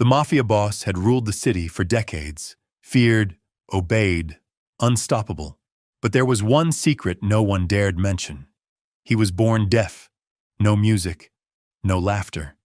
The Mafia boss had ruled the city for decades, feared, obeyed, unstoppable. But there was one secret no one dared mention. He was born deaf. No music, no laughter,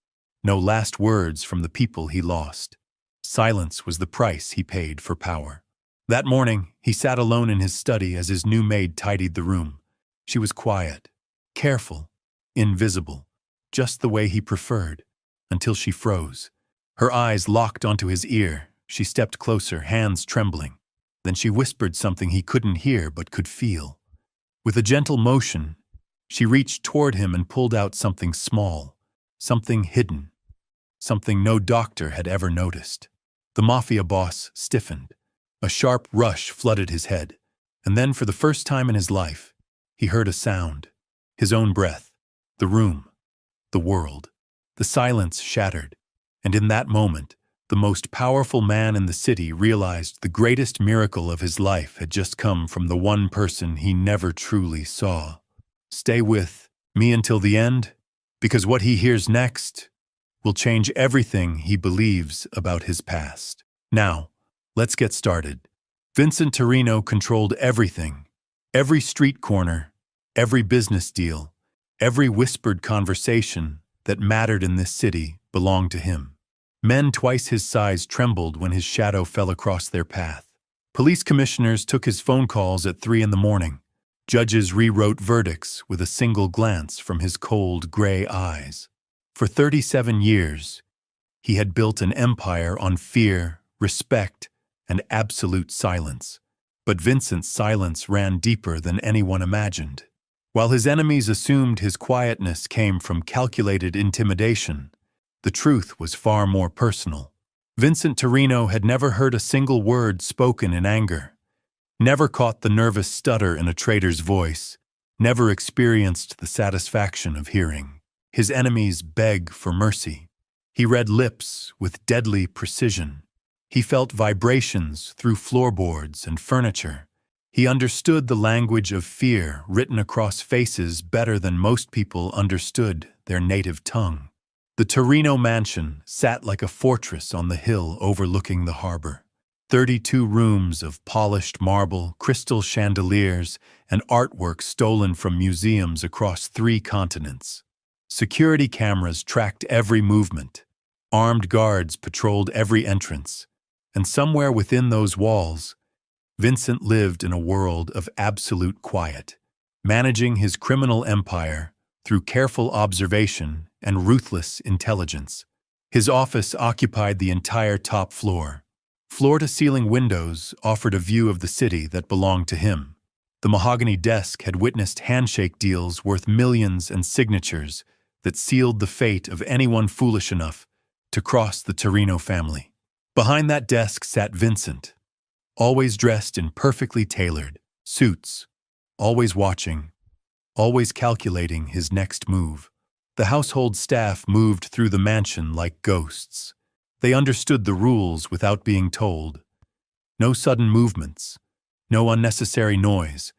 no last words from the people he lost. Silence was the price he paid for power. That morning, he sat alone in his study as his new maid tidied the room. She was quiet, careful, invisible, just the way he preferred, until she froze. Her eyes locked onto his ear. She stepped closer, hands trembling. Then she whispered something he couldn't hear but could feel. With a gentle motion, she reached toward him and pulled out something small, something hidden, something no doctor had ever noticed. The Mafia boss stiffened. A sharp rush flooded his head, and then for the first time in his life, he heard a sound. His own breath, the room, the world. The silence shattered, and in that moment, the most powerful man in the city realized the greatest miracle of his life had just come from the one person he never truly saw. Stay with me until the end, because what he hears next will change everything he believes about his past. Now, let's get started. Vincent Torino controlled everything. Every street corner, every business deal, every whispered conversation that mattered in this city belonged to him. Men twice his size trembled when his shadow fell across their path. Police commissioners took his phone calls at 3 a.m. Judges rewrote verdicts with a single glance from his cold, gray eyes. For 37 years, he had built an empire on fear, respect, and absolute silence. But Vincent's silence ran deeper than anyone imagined. While his enemies assumed his quietness came from calculated intimidation, the truth was far more personal. Vincent Torino had never heard a single word spoken in anger, never caught the nervous stutter in a traitor's voice, never experienced the satisfaction of hearing his enemies beg for mercy. He read lips with deadly precision. He felt vibrations through floorboards and furniture. He understood the language of fear written across faces better than most people understood their native tongue. The Torino mansion sat like a fortress on the hill overlooking the harbor. 32 rooms of polished marble, crystal chandeliers, and artwork stolen from museums across 3 continents. Security cameras tracked every movement. Armed guards patrolled every entrance. And somewhere within those walls, Vincent lived in a world of absolute quiet, managing his criminal empire through careful observation and ruthless intelligence. His office occupied the entire top floor. Floor-to-ceiling windows offered a view of the city that belonged to him. The mahogany desk had witnessed handshake deals worth millions and signatures that sealed the fate of anyone foolish enough to cross the Torino family. Behind that desk sat Vincent, always dressed in perfectly tailored suits, always watching, always calculating his next move. The household staff moved through the mansion like ghosts. They understood the rules without being told. No sudden movements, no unnecessary noise,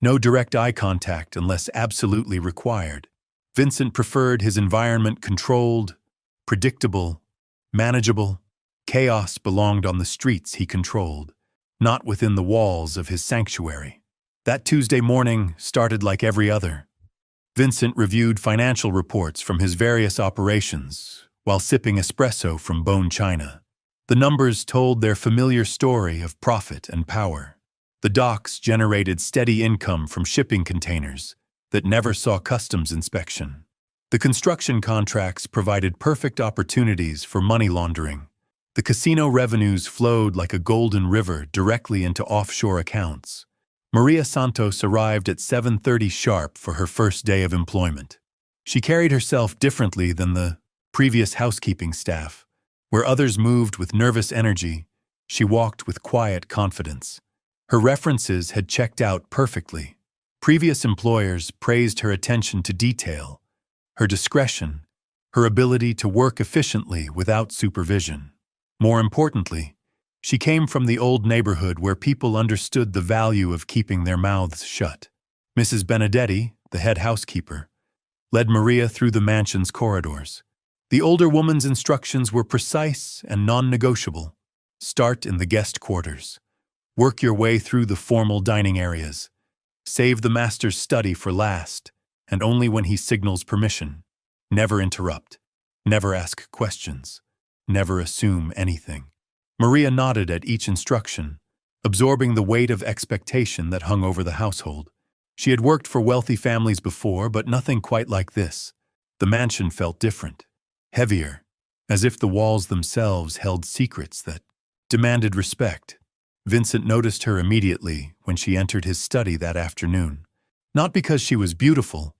no direct eye contact unless absolutely required. Vincent preferred his environment controlled, predictable, manageable. Chaos belonged on the streets he controlled, not within the walls of his sanctuary. That Tuesday morning started like every other. Vincent reviewed financial reports from his various operations while sipping espresso from bone china. The numbers told their familiar story of profit and power. The docks generated steady income from shipping containers that never saw customs inspection. The construction contracts provided perfect opportunities for money laundering. The casino revenues flowed like a golden river directly into offshore accounts. Maria Santos arrived at 7:30 sharp for her first day of employment. She carried herself differently than the previous housekeeping staff. Where others moved with nervous energy, she walked with quiet confidence. Her references had checked out perfectly. Previous employers praised her attention to detail, her discretion, her ability to work efficiently without supervision. More importantly, she came from the old neighborhood where people understood the value of keeping their mouths shut. Mrs. Benedetti, the head housekeeper, led Maria through the mansion's corridors. The older woman's instructions were precise and non-negotiable. Start in the guest quarters. Work your way through the formal dining areas. Save the master's study for last, and only when he signals permission. Never interrupt. Never ask questions. Never assume anything. Maria nodded at each instruction, absorbing the weight of expectation that hung over the household. She had worked for wealthy families before, but nothing quite like this. The mansion felt different, heavier, as if the walls themselves held secrets that demanded respect. Vincent noticed her immediately when she entered his study that afternoon. Not because she was beautiful,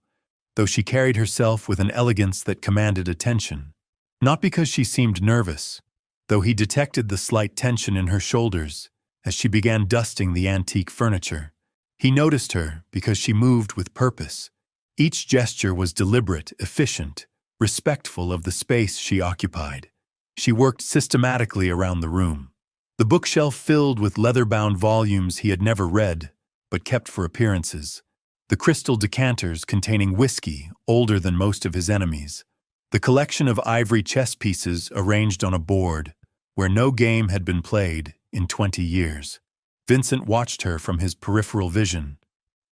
though she carried herself with an elegance that commanded attention. Not because she seemed nervous, though he detected the slight tension in her shoulders as she began dusting the antique furniture. He noticed her because she moved with purpose. Each gesture was deliberate, efficient, respectful of the space she occupied. She worked systematically around the room. The bookshelf filled with leather-bound volumes he had never read, but kept for appearances. The crystal decanters containing whiskey, older than most of his enemies. The collection of ivory chess pieces arranged on a board, where no game had been played in 20 years. Vincent watched her from his peripheral vision,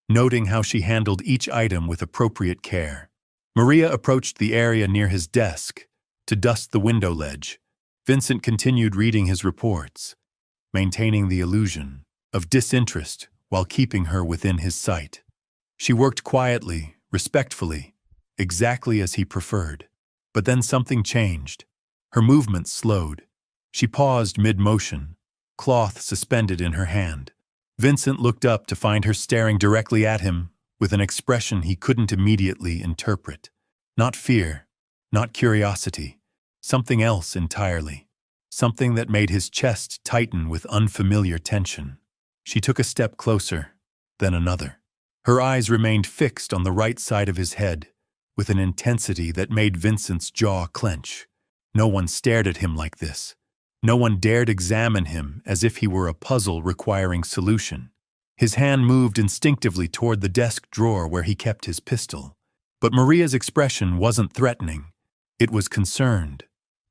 noting how she handled each item with appropriate care. Maria approached the area near his desk to dust the window ledge. Vincent continued reading his reports, maintaining the illusion of disinterest while keeping her within his sight. She worked quietly, respectfully, exactly as he preferred. But then something changed. Her movements slowed. She paused mid-motion, cloth suspended in her hand. Vincent looked up to find her staring directly at him with an expression he couldn't immediately interpret. Not fear, not curiosity, something else entirely. Something that made his chest tighten with unfamiliar tension. She took a step closer, then another. Her eyes remained fixed on the right side of his head, with an intensity that made Vincent's jaw clench. No one stared at him like this. No one dared examine him as if he were a puzzle requiring solution. His hand moved instinctively toward the desk drawer where he kept his pistol. But Maria's expression wasn't threatening. It was concerned,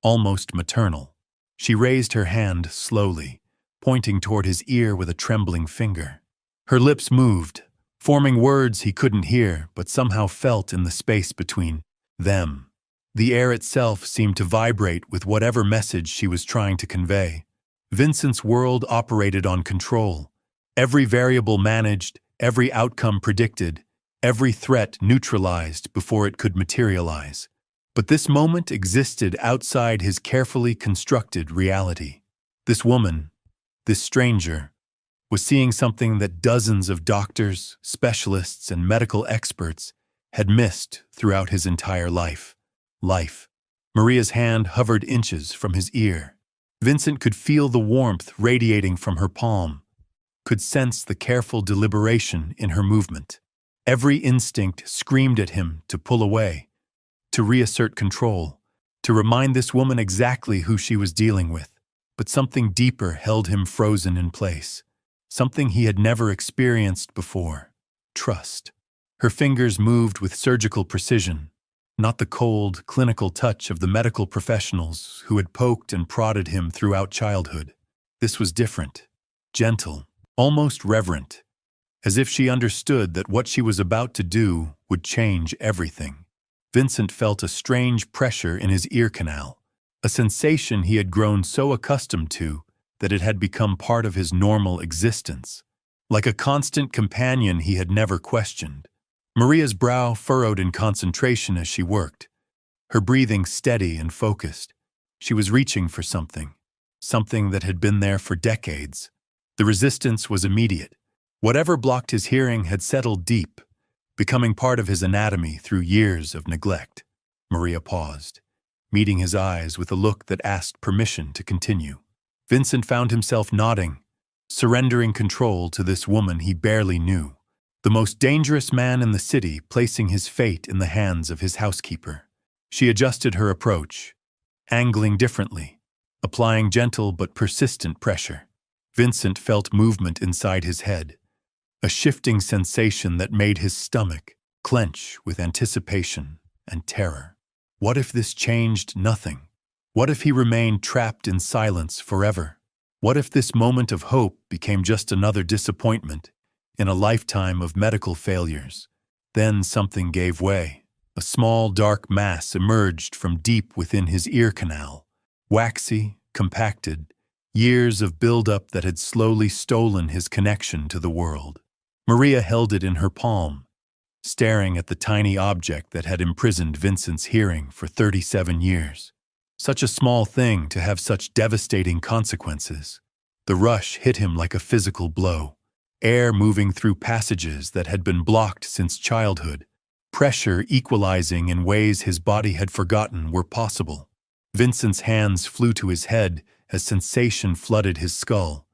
almost maternal. She raised her hand slowly, pointing toward his ear with a trembling finger. Her lips moved, forming words he couldn't hear but somehow felt in the space between them. The air itself seemed to vibrate with whatever message she was trying to convey. Vincent's world operated on control. Every variable managed, every outcome predicted, every threat neutralized before it could materialize. But this moment existed outside his carefully constructed reality. This woman, this stranger, was seeing something that dozens of doctors, specialists, and medical experts had missed throughout his entire life. Maria's hand hovered inches from his ear. Vincent could feel the warmth radiating from her palm, could sense the careful deliberation in her movement. Every instinct screamed at him to pull away, to reassert control, to remind this woman exactly who she was dealing with. But something deeper held him frozen in place. Something he had never experienced before. Trust. Her fingers moved with surgical precision, not the cold, clinical touch of the medical professionals who had poked and prodded him throughout childhood. This was different, gentle, almost reverent, as if she understood that what she was about to do would change everything. Vincent felt a strange pressure in his ear canal, a sensation he had grown so accustomed to that it had become part of his normal existence, like a constant companion he had never questioned. Maria's brow furrowed in concentration as she worked, her breathing steady and focused. She was reaching for something that had been there for decades. The resistance was immediate. Whatever blocked his hearing had settled deep, becoming part of his anatomy through years of neglect. Maria paused, meeting his eyes with a look that asked permission to continue. Vincent found himself nodding, surrendering control to this woman he barely knew. The most dangerous man in the city placing his fate in the hands of his housekeeper. She adjusted her approach, angling differently, applying gentle but persistent pressure. Vincent felt movement inside his head, a shifting sensation that made his stomach clench with anticipation and terror. What if this changed nothing? What if he remained trapped in silence forever? What if this moment of hope became just another disappointment in a lifetime of medical failures? Then something gave way. A small, dark mass emerged from deep within his ear canal. Waxy, compacted, years of buildup that had slowly stolen his connection to the world. Maria held it in her palm, staring at the tiny object that had imprisoned Vincent's hearing for 37 years. Such a small thing to have such devastating consequences. The rush hit him like a physical blow. Air moving through passages that had been blocked since childhood. Pressure equalizing in ways his body had forgotten were possible. Vincent's hands flew to his head as sensation flooded his skull.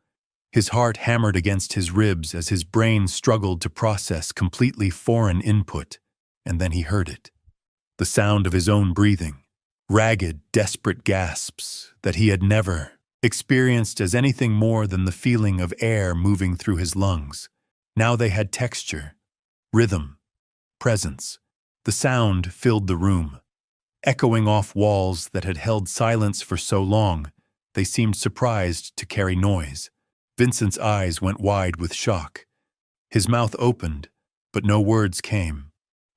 His heart hammered against his ribs as his brain struggled to process completely foreign input, and then he heard it. The sound of his own breathing. Ragged, desperate gasps that he had never experienced as anything more than the feeling of air moving through his lungs. Now they had texture, rhythm, presence. The sound filled the room. Echoing off walls that had held silence for so long, they seemed surprised to carry noise. Vincent's eyes went wide with shock. His mouth opened, but no words came.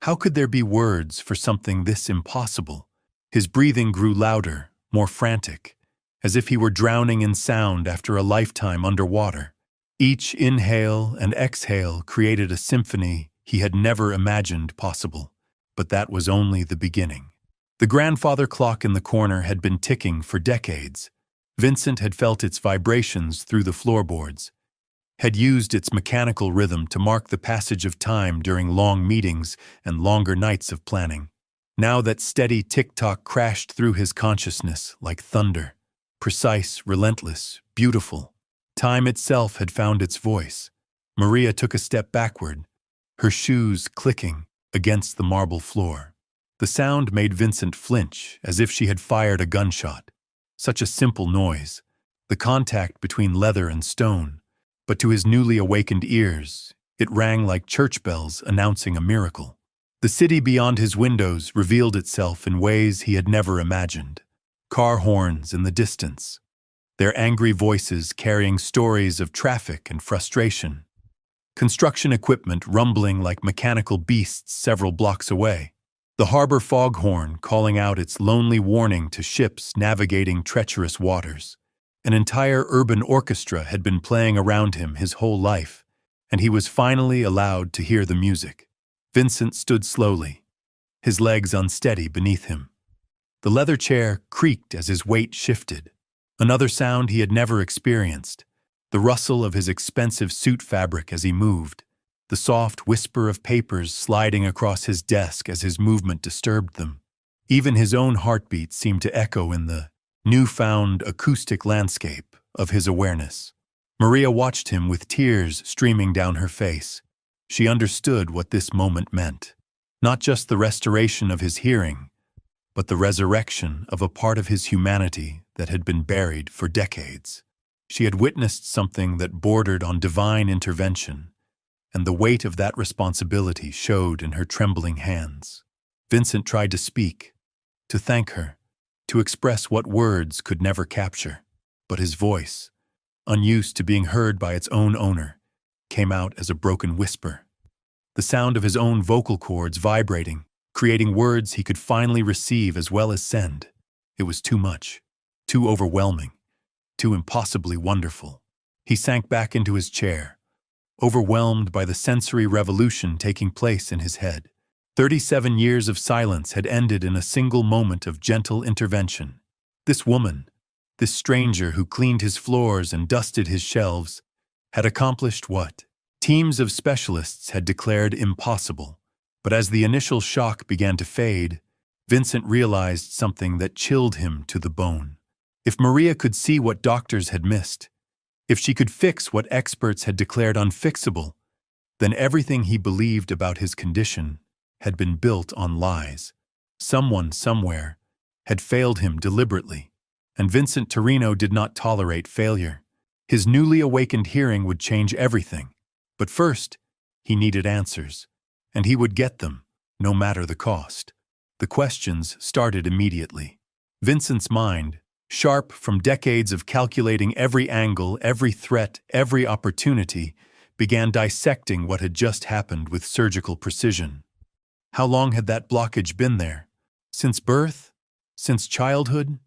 How could there be words for something this impossible? His breathing grew louder, more frantic, as if he were drowning in sound after a lifetime underwater. Each inhale and exhale created a symphony he had never imagined possible. But that was only the beginning. The grandfather clock in the corner had been ticking for decades. Vincent had felt its vibrations through the floorboards, had used its mechanical rhythm to mark the passage of time during long meetings and longer nights of planning. Now that steady tick-tock crashed through his consciousness like thunder. Precise, relentless, beautiful. Time itself had found its voice. Maria took a step backward, her shoes clicking against the marble floor. The sound made Vincent flinch as if she had fired a gunshot. Such a simple noise, the contact between leather and stone, but to his newly awakened ears, it rang like church bells announcing a miracle. The city beyond his windows revealed itself in ways he had never imagined. Car horns in the distance, their angry voices carrying stories of traffic and frustration. Construction equipment rumbling like mechanical beasts several blocks away. The harbor foghorn calling out its lonely warning to ships navigating treacherous waters. An entire urban orchestra had been playing around him his whole life, and he was finally allowed to hear the music. Vincent stood slowly, his legs unsteady beneath him. The leather chair creaked as his weight shifted. Another sound he had never experienced, the rustle of his expensive suit fabric as he moved. The soft whisper of papers sliding across his desk as his movement disturbed them. Even his own heartbeat seemed to echo in the newfound acoustic landscape of his awareness. Maria watched him with tears streaming down her face. She understood what this moment meant. Not just the restoration of his hearing, but the resurrection of a part of his humanity that had been buried for decades. She had witnessed something that bordered on divine intervention, and the weight of that responsibility showed in her trembling hands. Vincent tried to speak, to thank her, to express what words could never capture, but his voice, unused to being heard by its own owner, came out as a broken whisper. The sound of his own vocal cords vibrating, creating words he could finally receive as well as send. It was too much, too overwhelming, too impossibly wonderful. He sank back into his chair, overwhelmed by the sensory revolution taking place in his head. 37 years of silence had ended in a single moment of gentle intervention. This woman, this stranger who cleaned his floors and dusted his shelves, had accomplished what teams of specialists had declared impossible. But as the initial shock began to fade, Vincent realized something that chilled him to the bone. If Maria could see what doctors had missed, if she could fix what experts had declared unfixable, then everything he believed about his condition had been built on lies. Someone, somewhere, had failed him deliberately, and Vincent Torino did not tolerate failure. His newly awakened hearing would change everything. But first, he needed answers, and he would get them, no matter the cost. The questions started immediately. Vincent's mind, sharp from decades of calculating every angle, every threat, every opportunity, began dissecting what had just happened with surgical precision. How long had that blockage been there? Since birth? Since childhood?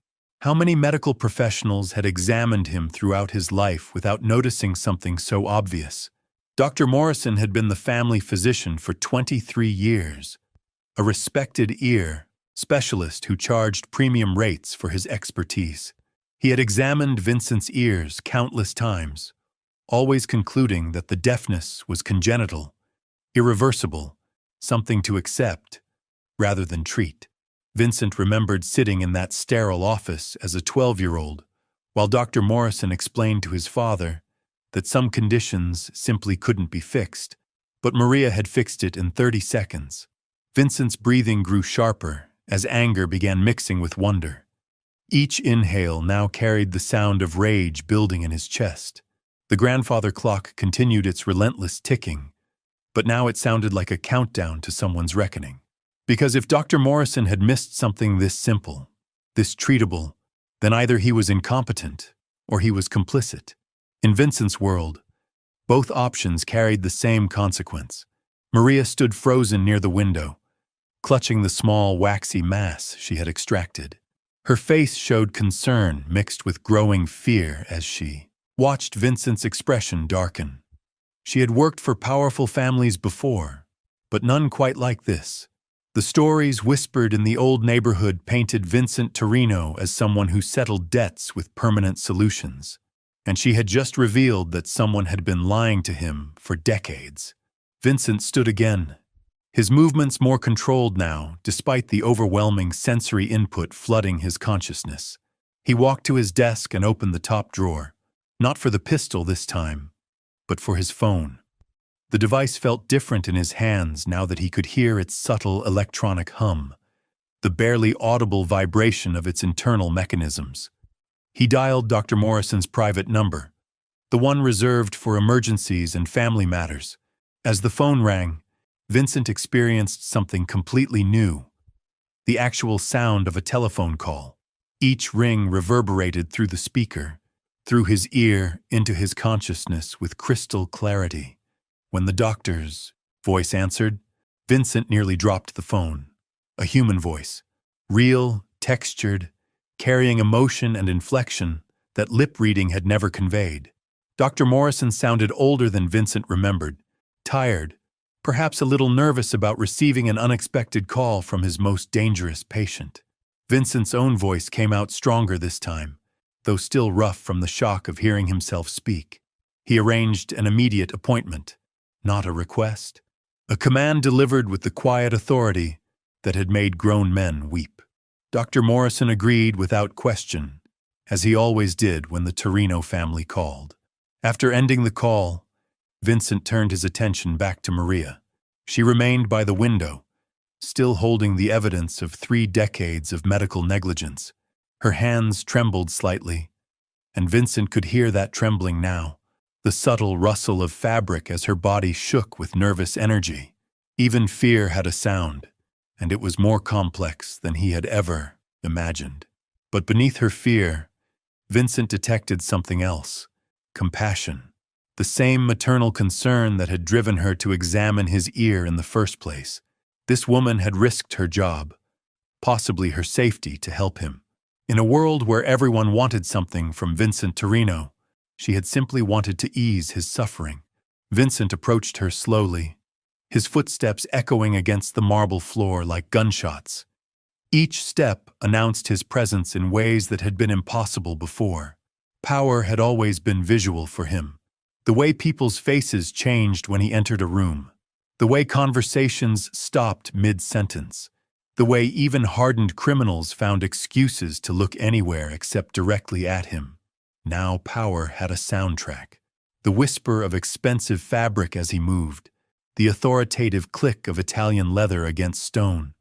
How many medical professionals had examined him throughout his life without noticing something so obvious? Dr. Morrison had been the family physician for 23 years, a respected ear specialist who charged premium rates for his expertise. He had examined Vincent's ears countless times, always concluding that the deafness was congenital, irreversible, something to accept rather than treat. Vincent remembered sitting in that sterile office as a 12-year-old, while Dr. Morrison explained to his father that some conditions simply couldn't be fixed, but Maria had fixed it in 30 seconds. Vincent's breathing grew sharper as anger began mixing with wonder. Each inhale now carried the sound of rage building in his chest. The grandfather clock continued its relentless ticking, but now it sounded like a countdown to someone's reckoning. Because if Dr. Morrison had missed something this simple, this treatable, then either he was incompetent or he was complicit. In Vincent's world, both options carried the same consequence. Maria stood frozen near the window, clutching the small, waxy mass she had extracted. Her face showed concern mixed with growing fear as she watched Vincent's expression darken. She had worked for powerful families before, but none quite like this. The stories whispered in the old neighborhood painted Vincent Torino as someone who settled debts with permanent solutions, and she had just revealed that someone had been lying to him for decades. Vincent stood again, his movements more controlled now, despite the overwhelming sensory input flooding his consciousness. He walked to his desk and opened the top drawer, not for the pistol this time, but for his phone. The device felt different in his hands now that he could hear its subtle electronic hum, the barely audible vibration of its internal mechanisms. He dialed Dr. Morrison's private number, the one reserved for emergencies and family matters. As the phone rang, Vincent experienced something completely new, the actual sound of a telephone call. Each ring reverberated through the speaker, through his ear into his consciousness with crystal clarity. When the doctor's voice answered, Vincent nearly dropped the phone. A human voice, real, textured, carrying emotion and inflection that lip reading had never conveyed. Dr. Morrison sounded older than Vincent remembered, tired, perhaps a little nervous about receiving an unexpected call from his most dangerous patient. Vincent's own voice came out stronger this time, though still rough from the shock of hearing himself speak. He arranged an immediate appointment, not a request, a command delivered with the quiet authority that had made grown men weep. Dr. Morrison agreed without question, as he always did when the Torino family called. After ending the call, Vincent turned his attention back to Maria. She remained by the window, still holding the evidence of 3 decades of medical negligence. Her hands trembled slightly, and Vincent could hear that trembling now, the subtle rustle of fabric as her body shook with nervous energy. Even fear had a sound, and it was more complex than he had ever imagined. But beneath her fear, Vincent detected something else, compassion. The same maternal concern that had driven her to examine his ear in the first place. This woman had risked her job, possibly her safety, to help him. In a world where everyone wanted something from Vincent Torino, she had simply wanted to ease his suffering. Vincent approached her slowly, his footsteps echoing against the marble floor like gunshots. Each step announced his presence in ways that had been impossible before. Power had always been visual for him. The way people's faces changed when he entered a room. The way conversations stopped mid-sentence. The way even hardened criminals found excuses to look anywhere except directly at him. Now power had a soundtrack. The whisper of expensive fabric as he moved. The authoritative click of Italian leather against stone.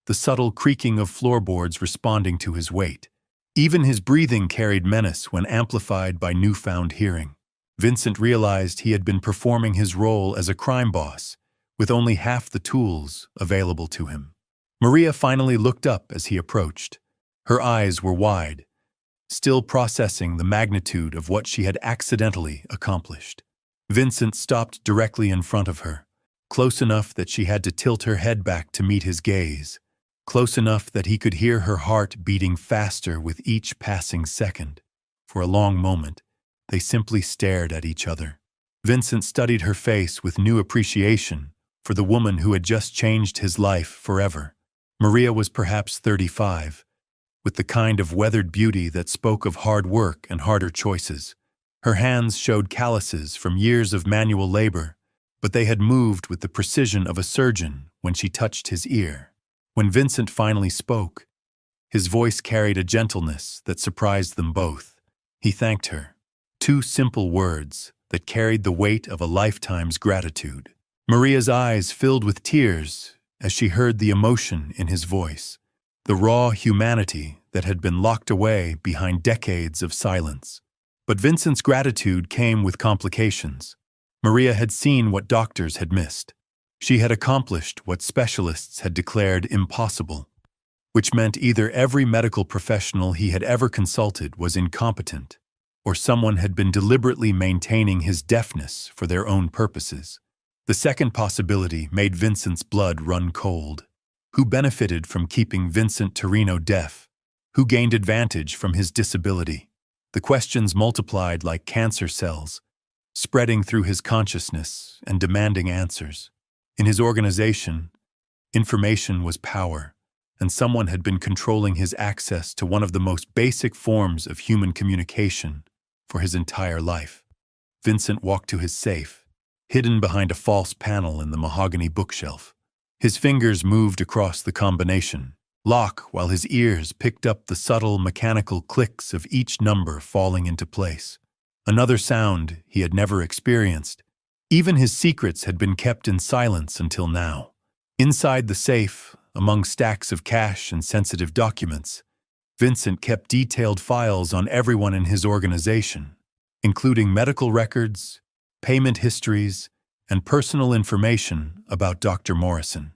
The subtle creaking of floorboards responding to his weight. Even his breathing carried menace when amplified by newfound hearing. Vincent realized he had been performing his role as a crime boss, with only half the tools available to him. Maria finally looked up as he approached. Her eyes were wide, still processing the magnitude of what she had accidentally accomplished. Vincent stopped directly in front of her, close enough that she had to tilt her head back to meet his gaze, close enough that he could hear her heart beating faster with each passing second. For a long moment, they simply stared at each other. Vincent studied her face with new appreciation for the woman who had just changed his life forever. Maria was perhaps 35, with the kind of weathered beauty that spoke of hard work and harder choices. Her hands showed calluses from years of manual labor, but they had moved with the precision of a surgeon when she touched his ear. When Vincent finally spoke, his voice carried a gentleness that surprised them both. He thanked her. 2 simple words that carried the weight of a lifetime's gratitude. Maria's eyes filled with tears as she heard the emotion in his voice, the raw humanity that had been locked away behind decades of silence. But Vincent's gratitude came with complications. Maria had seen what doctors had missed. She had accomplished what specialists had declared impossible, which meant either every medical professional he had ever consulted was incompetent, or someone had been deliberately maintaining his deafness for their own purposes. The second possibility made Vincent's blood run cold. Who benefited from keeping Vincent Torino deaf? Who gained advantage from his disability? The questions multiplied like cancer cells, spreading through his consciousness and demanding answers. In his organization, information was power, and someone had been controlling his access to one of the most basic forms of human communication for his entire life. Vincent walked to his safe, hidden behind a false panel in the mahogany bookshelf. His fingers moved across the combination lock while his ears picked up the subtle mechanical clicks of each number falling into place. Another sound he had never experienced. Even his secrets had been kept in silence until now. Inside the safe, among stacks of cash and sensitive documents, Vincent kept detailed files on everyone in his organization, including medical records, payment histories, and personal information about Dr. Morrison.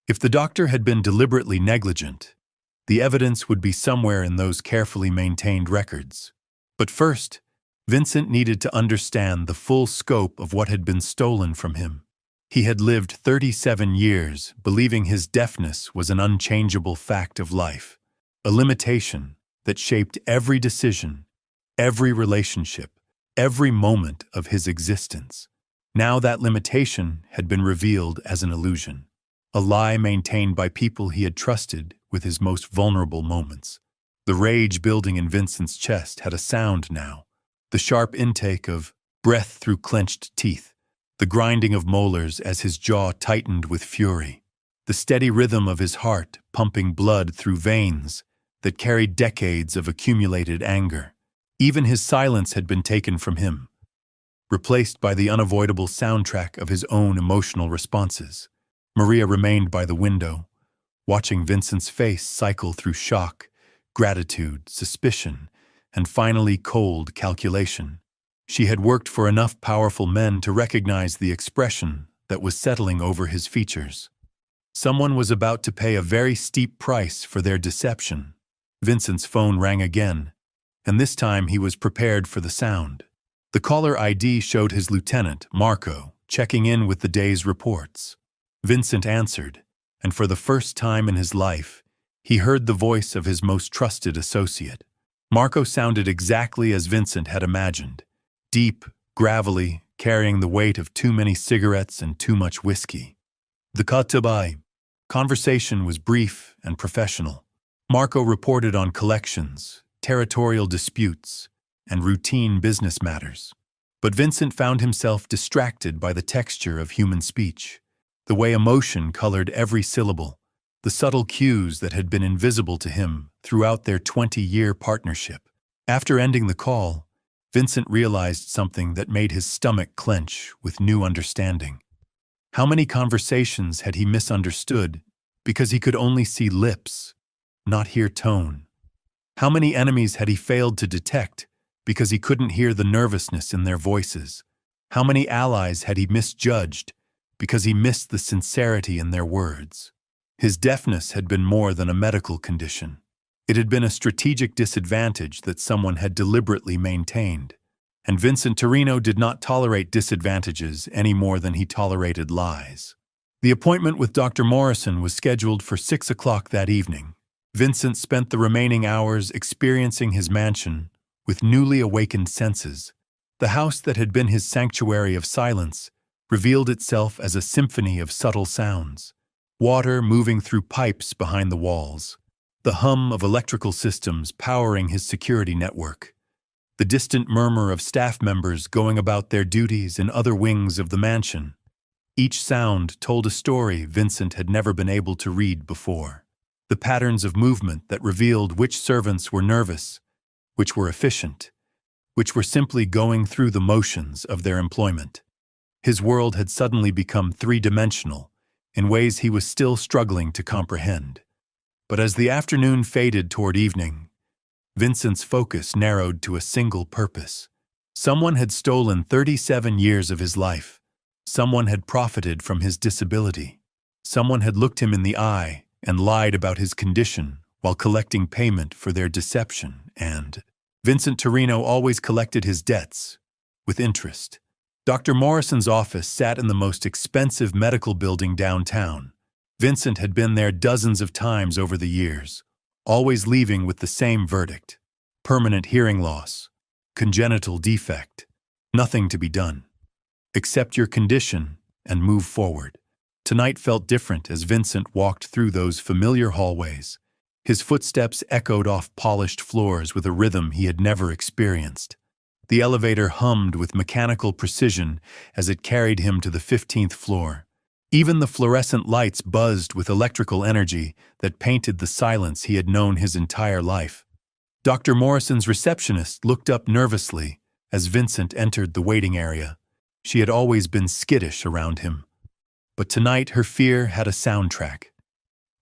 If the doctor had been deliberately negligent, the evidence would be somewhere in those carefully maintained records. But first, Vincent needed to understand the full scope of what had been stolen from him. He had lived 37 years believing his deafness was an unchangeable fact of life, a limitation that shaped every decision, every relationship, every moment of his existence. Now that limitation had been revealed as an illusion, a lie maintained by people he had trusted with his most vulnerable moments. The rage building in Vincent's chest had a sound now, the sharp intake of breath through clenched teeth, the grinding of molars as his jaw tightened with fury, the steady rhythm of his heart pumping blood through veins that carried decades of accumulated anger. Even his silence had been taken from him, replaced by the unavoidable soundtrack of his own emotional responses. Maria remained by the window, watching Vincent's face cycle through shock, gratitude, suspicion, and finally cold calculation. She had worked for enough powerful men to recognize the expression that was settling over his features. Someone was about to pay a very steep price for their deception. Vincent's phone rang again, and this time he was prepared for the sound. The caller ID showed his lieutenant, Marco, checking in with the day's reports. Vincent answered, and for the first time in his life, he heard the voice of his most trusted associate. Marco sounded exactly as Vincent had imagined, deep, gravelly, carrying the weight of too many cigarettes and too much whiskey. The Katabai conversation was brief and professional. Marco reported on collections, territorial disputes, and routine business matters. But Vincent found himself distracted by the texture of human speech, the way emotion colored every syllable, the subtle cues that had been invisible to him throughout their 20-year partnership. After ending the call, Vincent realized something that made his stomach clench with new understanding. How many conversations had he misunderstood because he could only see lips, not hear tone? How many enemies had he failed to detect because he couldn't hear the nervousness in their voices? How many allies had he misjudged because he missed the sincerity in their words? His deafness had been more than a medical condition. It had been a strategic disadvantage that someone had deliberately maintained. And Vincent Torino did not tolerate disadvantages any more than he tolerated lies. The appointment with Dr. Morrison was scheduled for 6 o'clock that evening. Vincent spent the remaining hours experiencing his mansion with newly awakened senses. The house that had been his sanctuary of silence revealed itself as a symphony of subtle sounds. Water moving through pipes behind the walls, the hum of electrical systems powering his security network, the distant murmur of staff members going about their duties in other wings of the mansion. Each sound told a story Vincent had never been able to read before. The patterns of movement that revealed which servants were nervous, which were efficient, which were simply going through the motions of their employment. His world had suddenly become three-dimensional, in ways he was still struggling to comprehend. But as the afternoon faded toward evening, Vincent's focus narrowed to a single purpose. Someone had stolen 37 years of his life. Someone had profited from his disability. Someone had looked him in the eye and lied about his condition while collecting payment for their deception, and Vincent Torino always collected his debts with interest. Dr. Morrison's office sat in the most expensive medical building downtown. Vincent had been there dozens of times over the years, always leaving with the same verdict: permanent hearing loss, congenital defect, nothing to be done. Accept your condition and move forward. Tonight felt different as Vincent walked through those familiar hallways. His footsteps echoed off polished floors with a rhythm he had never experienced. The elevator hummed with mechanical precision as it carried him to the 15th floor. Even the fluorescent lights buzzed with electrical energy that painted the silence he had known his entire life. Dr. Morrison's receptionist looked up nervously as Vincent entered the waiting area. She had always been skittish around him. But tonight her fear had a soundtrack.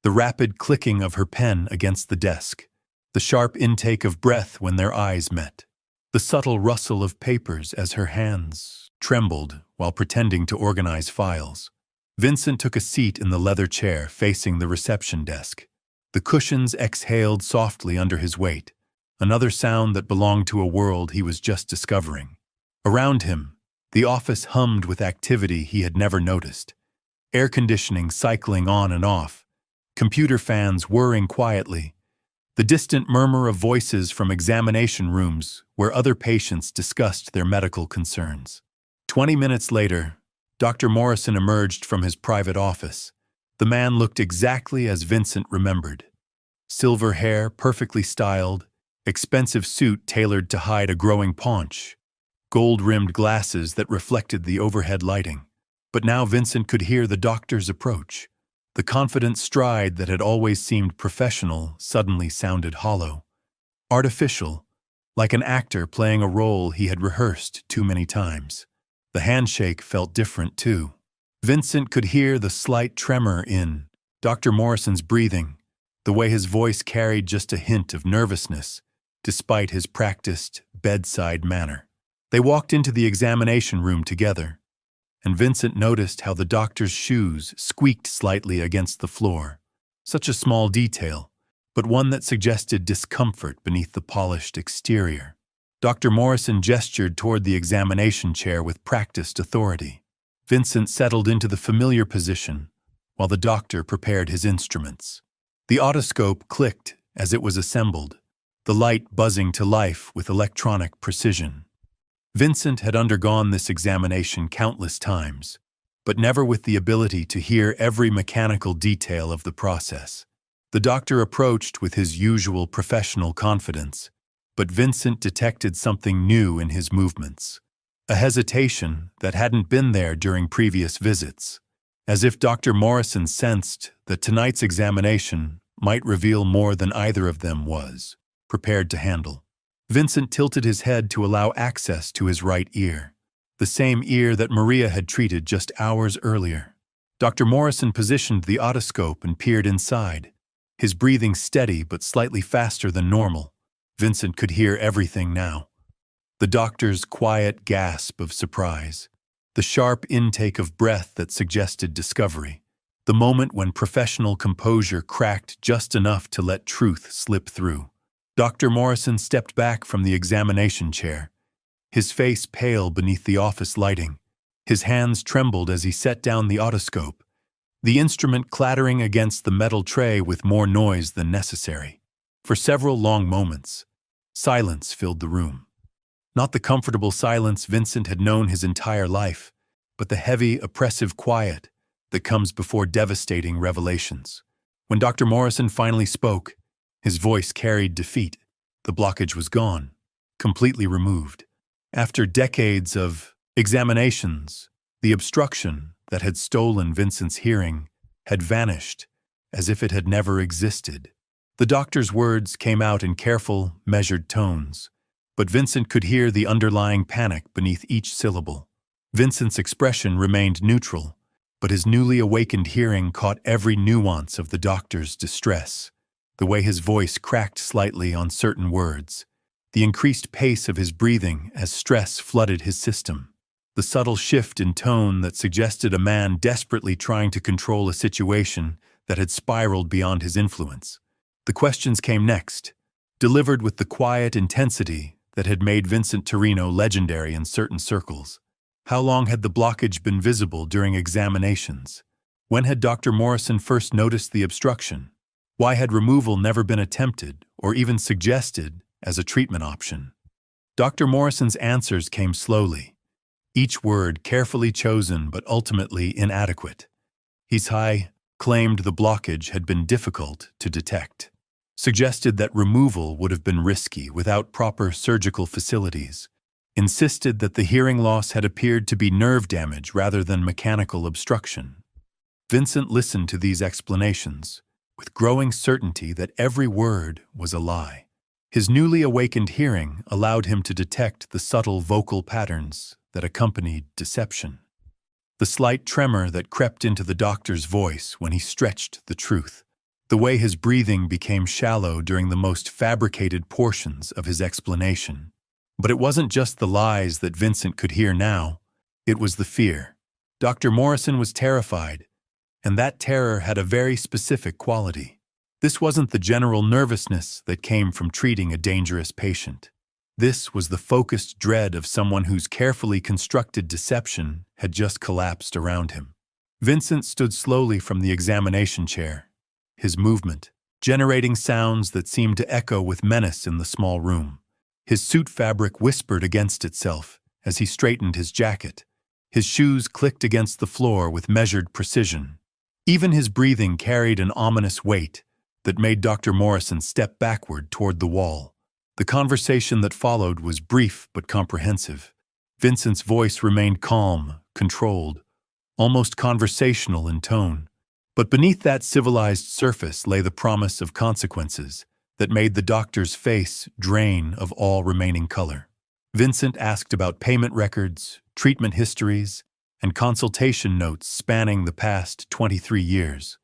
The rapid clicking of her pen against the desk, the sharp intake of breath when their eyes met, the subtle rustle of papers as her hands trembled while pretending to organize files. Vincent took a seat in the leather chair facing the reception desk. The cushions exhaled softly under his weight, another sound that belonged to a world he was just discovering. Around him, the office hummed with activity he had never noticed. Air conditioning cycling on and off, computer fans whirring quietly, the distant murmur of voices from examination rooms where other patients discussed their medical concerns. 20 minutes later, Dr. Morrison emerged from his private office. The man looked exactly as Vincent remembered. Silver hair, perfectly styled, expensive suit tailored to hide a growing paunch, gold-rimmed glasses that reflected the overhead lighting. But now Vincent could hear the doctor's approach. The confident stride that had always seemed professional suddenly sounded hollow, artificial, like an actor playing a role he had rehearsed too many times. The handshake felt different, too. Vincent could hear the slight tremor in Dr. Morrison's breathing, the way his voice carried just a hint of nervousness, despite his practiced, bedside manner. They walked into the examination room together, and Vincent noticed how the doctor's shoes squeaked slightly against the floor. Such a small detail, but one that suggested discomfort beneath the polished exterior. Dr. Morrison gestured toward the examination chair with practiced authority. Vincent settled into the familiar position, while the doctor prepared his instruments. The otoscope clicked as it was assembled, the light buzzing to life with electronic precision. Vincent had undergone this examination countless times, but never with the ability to hear every mechanical detail of the process. The doctor approached with his usual professional confidence, but Vincent detected something new in his movements, a hesitation that hadn't been there during previous visits, as if Dr. Morrison sensed that tonight's examination might reveal more than either of them was prepared to handle. Vincent tilted his head to allow access to his right ear, the same ear that Maria had treated just hours earlier. Dr. Morrison positioned the otoscope and peered inside, his breathing steady but slightly faster than normal. Vincent could hear everything now. The doctor's quiet gasp of surprise, the sharp intake of breath that suggested discovery, the moment when professional composure cracked just enough to let truth slip through. Dr. Morrison stepped back from the examination chair, his face pale beneath the office lighting. His hands trembled as he set down the otoscope, the instrument clattering against the metal tray with more noise than necessary. For several long moments, silence filled the room. Not the comfortable silence Vincent had known his entire life, but the heavy, oppressive quiet that comes before devastating revelations. When Dr. Morrison finally spoke, his voice carried defeat. The blockage was gone, completely removed. After decades of examinations, the obstruction that had stolen Vincent's hearing had vanished as if it had never existed. The doctor's words came out in careful, measured tones, but Vincent could hear the underlying panic beneath each syllable. Vincent's expression remained neutral, but his newly awakened hearing caught every nuance of the doctor's distress. The way his voice cracked slightly on certain words, the increased pace of his breathing as stress flooded his system, the subtle shift in tone that suggested a man desperately trying to control a situation that had spiraled beyond his influence. The questions came next, delivered with the quiet intensity that had made Vincent Torino legendary in certain circles. How long had the blockage been visible during examinations? When had Dr. Morrison first noticed the obstruction? Why had removal never been attempted or even suggested as a treatment option? Dr. Morrison's answers came slowly, each word carefully chosen but ultimately inadequate. His claimed the blockage had been difficult to detect, suggested that removal would have been risky without proper surgical facilities, insisted that the hearing loss had appeared to be nerve damage rather than mechanical obstruction. Vincent listened to these explanations, with growing certainty that every word was a lie. His newly awakened hearing allowed him to detect the subtle vocal patterns that accompanied deception. The slight tremor that crept into the doctor's voice when he stretched the truth. The way his breathing became shallow during the most fabricated portions of his explanation. But it wasn't just the lies that Vincent could hear now. It was the fear. Dr. Morrison was terrified, and that terror had a very specific quality. This wasn't the general nervousness that came from treating a dangerous patient. This was the focused dread of someone whose carefully constructed deception had just collapsed around him. Vincent stood slowly from the examination chair, his movement generating sounds that seemed to echo with menace in the small room. His suit fabric whispered against itself as he straightened his jacket. His shoes clicked against the floor with measured precision. Even his breathing carried an ominous weight that made Dr. Morrison step backward toward the wall. The conversation that followed was brief but comprehensive. Vincent's voice remained calm, controlled, almost conversational in tone. But beneath that civilized surface lay the promise of consequences that made the doctor's face drain of all remaining color. Vincent asked about payment records, treatment histories, and consultation notes spanning the past 23 years.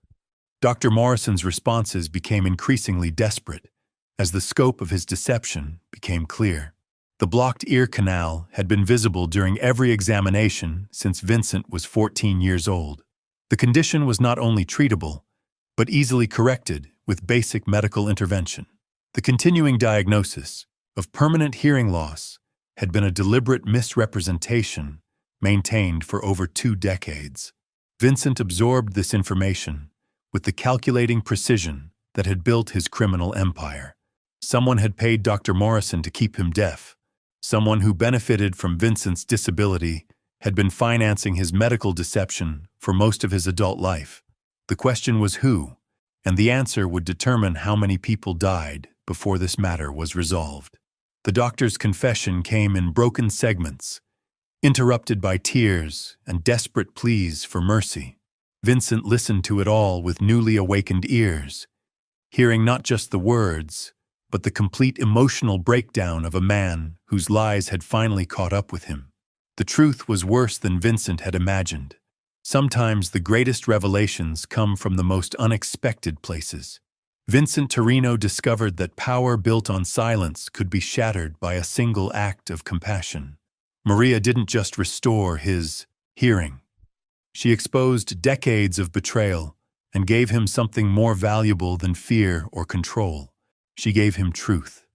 Dr. Morrison's responses became increasingly desperate as the scope of his deception became clear. The blocked ear canal had been visible during every examination since Vincent was 14 years old. The condition was not only treatable, but easily corrected with basic medical intervention. The continuing diagnosis of permanent hearing loss had been a deliberate misrepresentation maintained for over 2 decades. Vincent absorbed this information with the calculating precision that had built his criminal empire. Someone had paid Dr. Morrison to keep him deaf. Someone who benefited from Vincent's disability had been financing his medical deception for most of his adult life. The question was who, and the answer would determine how many people died before this matter was resolved. The doctor's confession came in broken segments, interrupted by tears and desperate pleas for mercy. Vincent listened to it all with newly awakened ears, hearing not just the words, but the complete emotional breakdown of a man whose lies had finally caught up with him. The truth was worse than Vincent had imagined. Sometimes the greatest revelations come from the most unexpected places. Vincent Torino discovered that power built on silence could be shattered by a single act of compassion. Maria didn't just restore his hearing. She exposed decades of betrayal and gave him something more valuable than fear or control. She gave him truth.